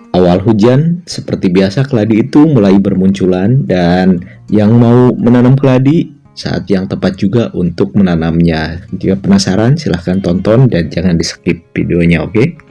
Awal hujan, seperti biasa keladi itu mulai bermunculan dan yang mau menanam keladi saat yang tepat juga untuk menanamnya. Jika penasaran silahkan tonton dan jangan di skip videonya, oke?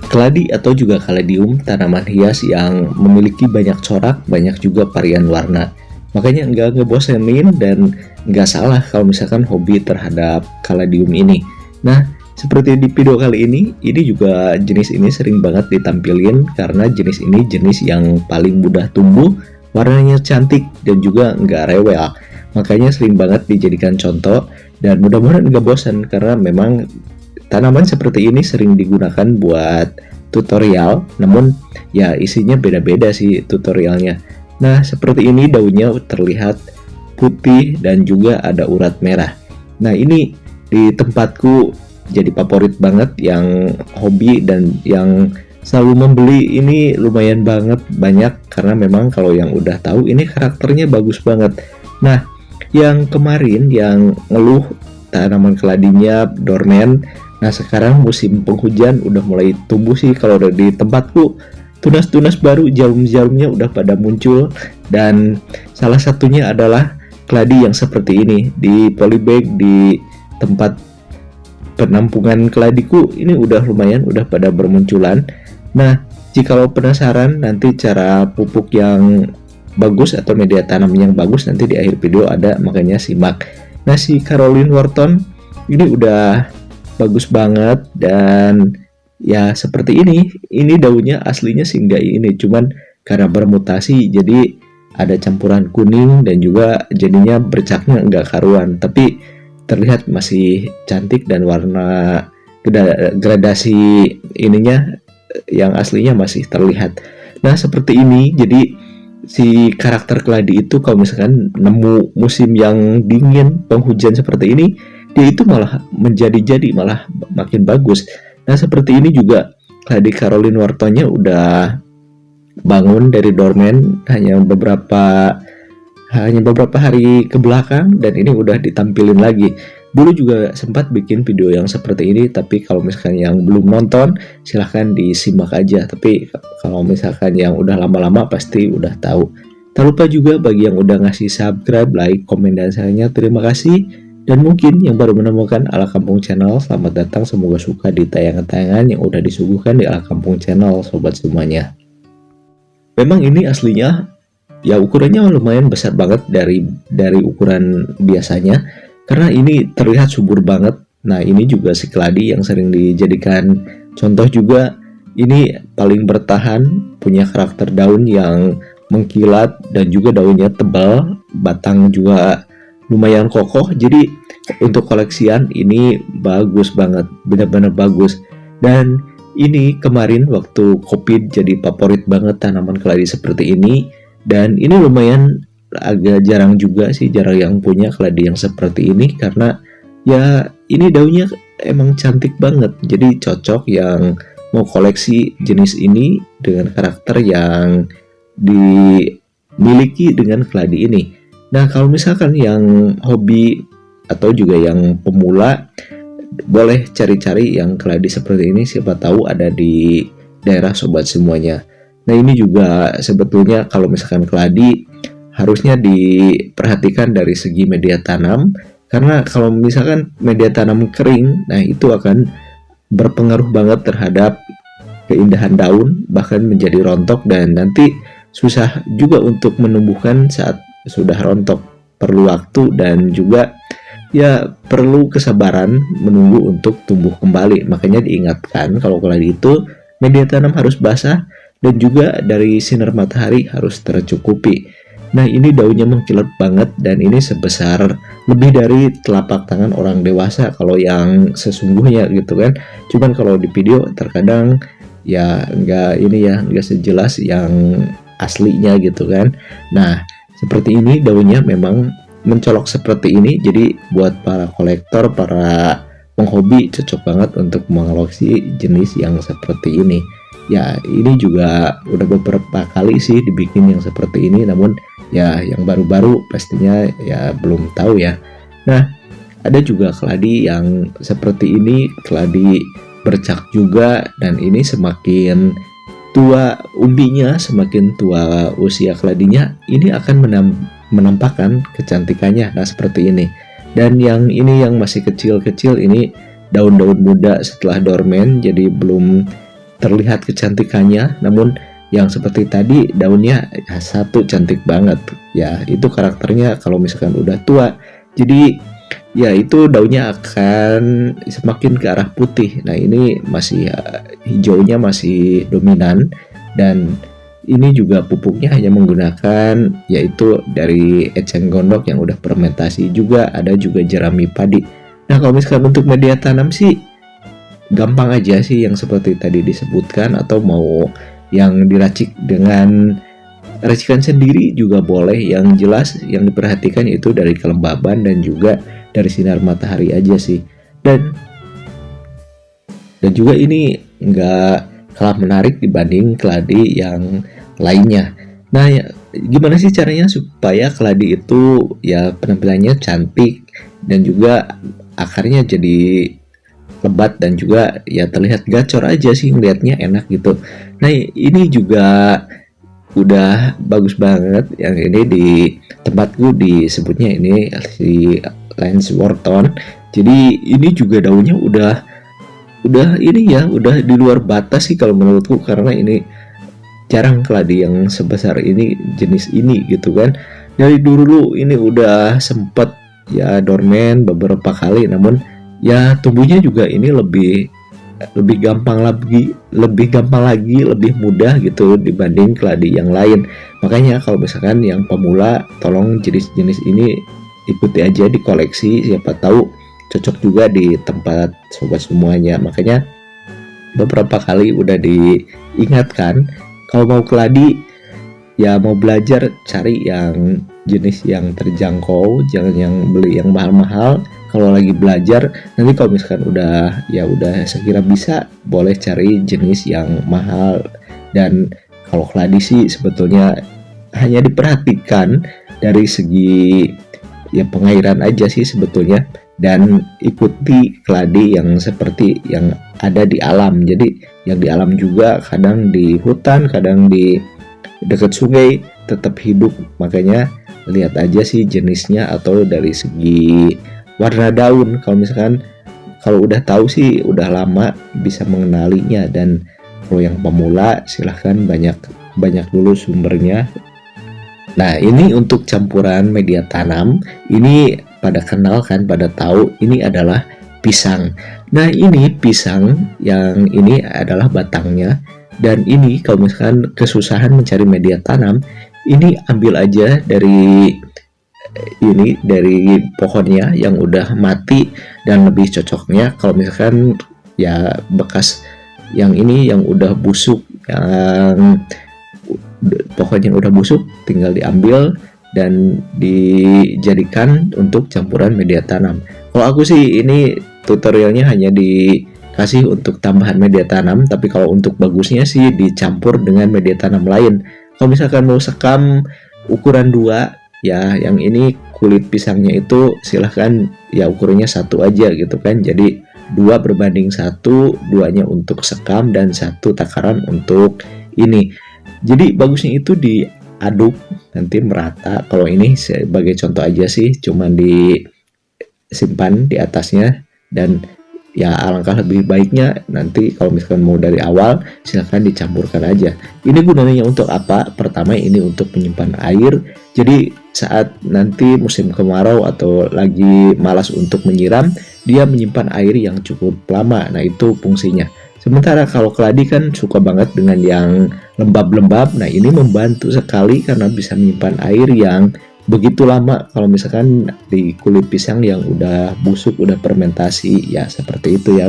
Keladi atau juga kaladium, tanaman hias yang memiliki banyak corak, banyak juga varian warna. Makanya nggak ngebosenin dan nggak salah kalau misalkan hobi terhadap kaladium ini. Nah, seperti di video kali ini juga jenis ini sering banget ditampilin karena jenis ini jenis yang paling mudah tumbuh, warnanya cantik dan juga nggak rewel. Makanya sering banget dijadikan contoh dan mudah-mudahan nggak bosan karena memang tanaman seperti ini sering digunakan buat tutorial, namun ya isinya beda-beda sih tutorialnya. Nah, seperti ini daunnya terlihat putih dan juga ada urat merah. Nah, ini di tempatku jadi favorit banget yang hobi dan yang selalu membeli ini lumayan banget banyak karena memang kalau yang udah tahu ini karakternya bagus banget. Nah, yang kemarin yang ngeluh tanaman keladinya dorman. Nah, sekarang musim penghujan udah mulai tumbuh sih kalau di tempatku. Tunas-tunas baru, jarum-jarumnya udah pada muncul dan salah satunya adalah keladi yang seperti ini di polybag di tempat penampungan keladiku ini udah lumayan udah pada bermunculan. Nah, jika lo penasaran nanti cara pupuk yang bagus atau media tanam yang bagus nanti di akhir video ada, makanya simak. Nah, si Caroline Wharton ini udah bagus banget dan ya seperti ini daunnya aslinya sih enggak ini, cuman karena bermutasi jadi ada campuran kuning dan juga jadinya bercaknya enggak karuan, tapi terlihat masih cantik dan warna gradasi ininya yang aslinya masih terlihat. Nah, seperti ini jadi si karakter keladi itu kalau misalkan nemu musim yang dingin penghujan seperti ini dia itu malah menjadi malah makin bagus. Nah, seperti ini juga keladi Caroline Whartonnya udah bangun dari dorman hanya beberapa hari ke belakang dan ini udah ditampilin lagi. Dulu juga sempat bikin video yang seperti ini, tapi kalau misalkan yang belum nonton silahkan disimak aja. Tapi kalau misalkan yang udah lama-lama pasti udah tahu. Tak lupa juga bagi yang udah ngasih subscribe, like, komen, dan sayangnya terima kasih. Dan mungkin yang baru menemukan Ala Kampung Channel, selamat datang, semoga suka di tayangan-tayangan yang udah disuguhkan di Ala Kampung Channel, sobat semuanya. Memang ini aslinya ya ukurannya lumayan besar banget dari ukuran biasanya, karena ini terlihat subur banget. Nah, ini juga si keladi yang sering dijadikan contoh juga. Ini paling bertahan, punya karakter daun yang mengkilat dan juga daunnya tebal, batang juga lumayan kokoh. Jadi untuk koleksian ini bagus banget, benar-benar bagus. Dan ini kemarin waktu COVID jadi favorit banget tanaman keladi seperti ini. Dan ini lumayan agak jarang juga sih, jarang yang punya keladi yang seperti ini karena ya ini daunnya emang cantik banget. Jadi cocok yang mau koleksi jenis ini dengan karakter yang dimiliki dengan keladi ini. Nah, kalau misalkan yang hobi atau juga yang pemula boleh cari-cari yang keladi seperti ini, siapa tahu ada di daerah sobat semuanya. Nah ini juga sebetulnya kalau misalkan keladi harusnya diperhatikan dari segi media tanam, karena kalau misalkan media tanam kering, nah itu akan berpengaruh banget terhadap keindahan daun, bahkan menjadi rontok dan nanti susah juga untuk menumbuhkan saat sudah rontok. Perlu waktu dan juga ya perlu kesabaran menunggu untuk tumbuh kembali. Makanya diingatkan kalau keladi itu media tanam harus basah dan juga dari sinar matahari harus tercukupi. Nah ini daunnya mengkilap banget dan ini sebesar lebih dari telapak tangan orang dewasa kalau yang sesungguhnya gitu kan. Cuman kalau di video terkadang ya nggak sejelas yang aslinya gitu kan. Nah seperti ini daunnya memang mencolok seperti ini, jadi buat para kolektor, para penghobi cocok banget untuk mengoleksi jenis yang seperti ini. Ya ini juga udah beberapa kali sih dibikin yang seperti ini, namun ya yang baru-baru pastinya ya belum tahu ya. Nah ada juga keladi yang seperti ini, keladi bercak juga, dan ini semakin tua umbinya, semakin tua usia keladinya, ini akan menampakkan kecantikannya. Nah seperti ini. Dan yang ini yang masih kecil-kecil, ini daun-daun muda setelah dormen, jadi belum terlihat kecantikannya. Namun yang seperti tadi daunnya satu cantik banget ya, itu karakternya kalau misalkan udah tua. Jadi ya itu daunnya akan semakin ke arah putih. Nah ini masih hijaunya masih dominan, dan ini juga pupuknya hanya menggunakan yaitu dari eceng gondok yang udah fermentasi, juga ada juga jerami padi. Nah kalau misalkan untuk media tanam sih gampang aja sih yang seperti tadi disebutkan, atau mau yang diracik dengan racikan sendiri juga boleh. Yang jelas yang diperhatikan itu dari kelembaban dan juga dari sinar matahari aja sih. Dan juga ini nggak kalah menarik dibanding keladi yang lainnya. Nah ya, gimana sih caranya supaya keladi itu ya penampilannya cantik dan juga akarnya jadi lebat dan juga ya terlihat gacor aja sih, ngeliatnya enak gitu. Nah ini juga udah bagus banget. Yang ini di tempatku disebutnya ini si Lansworthon. Jadi ini juga daunnya udah ini ya, udah di luar batas sih kalau menurutku, karena ini jarang keladi yang sebesar ini, jenis ini gitu kan. Dari dulu ini udah sempet ya dormen beberapa kali, namun ya tumbuhnya juga ini lebih gampang lagi, lebih mudah gitu dibanding keladi yang lain. Makanya kalau misalkan yang pemula, tolong jenis-jenis ini ikuti aja di koleksi, siapa tahu cocok juga di tempat sobat semuanya. Makanya beberapa kali udah diingatkan kalau mau keladi ya mau belajar, cari yang jenis yang terjangkau, jangan yang beli yang mahal-mahal. Kalau lagi belajar, nanti kalau misalkan udah sekira bisa, boleh cari jenis yang mahal. Dan kalau keladi sih sebetulnya hanya diperhatikan dari segi ya pengairan aja sih sebetulnya, dan ikuti keladi yang seperti yang ada di alam. Jadi yang di alam juga kadang di hutan, kadang di dekat sungai tetap hidup. Makanya lihat aja sih jenisnya atau dari segi warna daun. Kalau misalkan kalau udah tahu sih udah lama bisa mengenalinya. Dan kalau yang pemula silahkan banyak dulu sumbernya. Nah ini untuk campuran media tanam, ini pada kenal kan, pada tahu ini adalah pisang. Nah ini pisang yang ini adalah batangnya, dan ini kalau misalkan kesusahan mencari media tanam, ini ambil aja dari pohonnya yang udah mati. Dan lebih cocoknya kalau misalkan ya bekas yang ini yang udah busuk, yang pohon yang udah busuk tinggal diambil dan dijadikan untuk campuran media tanam. Kalau aku sih ini tutorialnya hanya dikasih untuk tambahan media tanam, tapi kalau untuk bagusnya sih dicampur dengan media tanam lain. Kalau misalkan mau sekam ukuran 2 ya, yang ini kulit pisangnya itu silahkan ya ukurannya 1 aja gitu kan, jadi 2 berbanding 1, 2-nya untuk sekam dan 1 takaran untuk ini. Jadi bagusnya itu diaduk nanti merata. Kalau ini sebagai contoh aja sih, cuman disimpan di atasnya, dan ya alangkah lebih baiknya nanti kalau misalkan mau dari awal silahkan dicampurkan aja. Ini gunanya untuk apa? Pertama, ini untuk menyimpan air, jadi saat nanti musim kemarau atau lagi malas untuk menyiram, dia menyimpan air yang cukup lama. Nah, itu fungsinya. Sementara kalau keladi kan suka banget dengan yang lembab-lembab. Nah, ini membantu sekali karena bisa menyimpan air yang begitu lama kalau misalkan di kulit pisang yang udah busuk, udah fermentasi, ya seperti itu ya.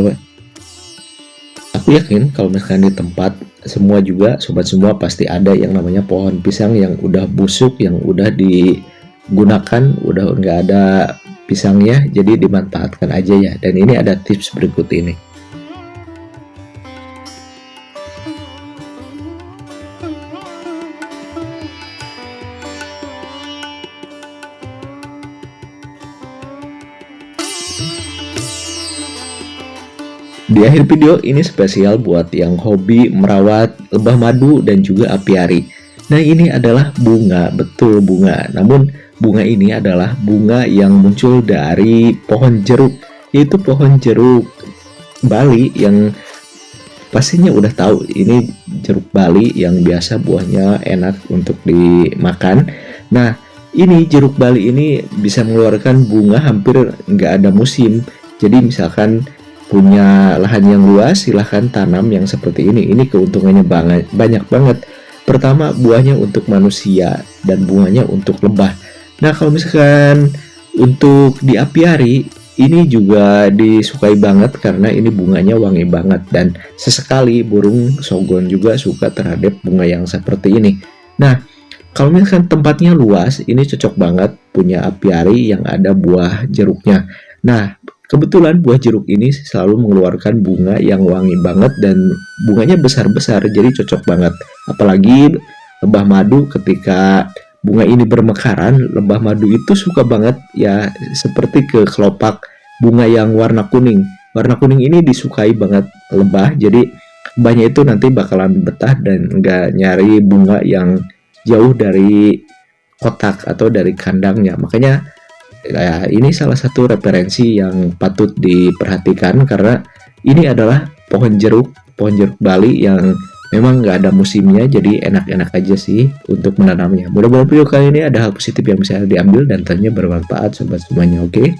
Aku yakin kalau misalkan di tempat semua juga, sobat semua pasti ada yang namanya pohon pisang yang udah busuk, yang udah digunakan, udah nggak ada pisangnya, jadi dimanfaatkan aja ya. Dan ini ada tips berikut ini. Di akhir video ini spesial buat yang hobi merawat lebah madu dan juga apiari. Nah, ini adalah bunga, betul bunga. Namun bunga ini adalah bunga yang muncul dari pohon jeruk, yaitu pohon jeruk Bali yang pastinya udah tahu ini jeruk Bali yang biasa buahnya enak untuk dimakan. Nah, ini jeruk Bali ini bisa mengeluarkan bunga hampir nggak ada musim. Jadi misalkan punya lahan yang luas, silahkan tanam yang seperti ini. Ini keuntungannya banyak banget. Pertama, buahnya untuk manusia dan bunganya untuk lebah. Nah, kalau misalkan untuk di apiari, ini juga disukai banget karena ini bunganya wangi banget, dan sesekali burung sogon juga suka terhadap bunga yang seperti ini. Nah, kalau misalkan tempatnya luas, ini cocok banget punya apiari yang ada buah jeruknya. Nah, kebetulan buah jeruk ini selalu mengeluarkan bunga yang wangi banget dan bunganya besar-besar, jadi cocok banget. Apalagi lebah madu, ketika bunga ini bermekaran, lebah madu itu suka banget ya, seperti ke kelopak bunga yang warna kuning. Warna kuning ini disukai banget lebah, jadi lebahnya itu nanti bakalan betah dan nggak nyari bunga yang jauh dari kotak atau dari kandangnya. Makanya ya, ini salah satu referensi yang patut diperhatikan karena ini adalah pohon jeruk Bali yang memang nggak ada musimnya, jadi enak-enak aja sih untuk menanamnya. Mudah-mudahan video kali ini ada hal positif yang bisa diambil dan tentunya bermanfaat sobat semuanya. Oke?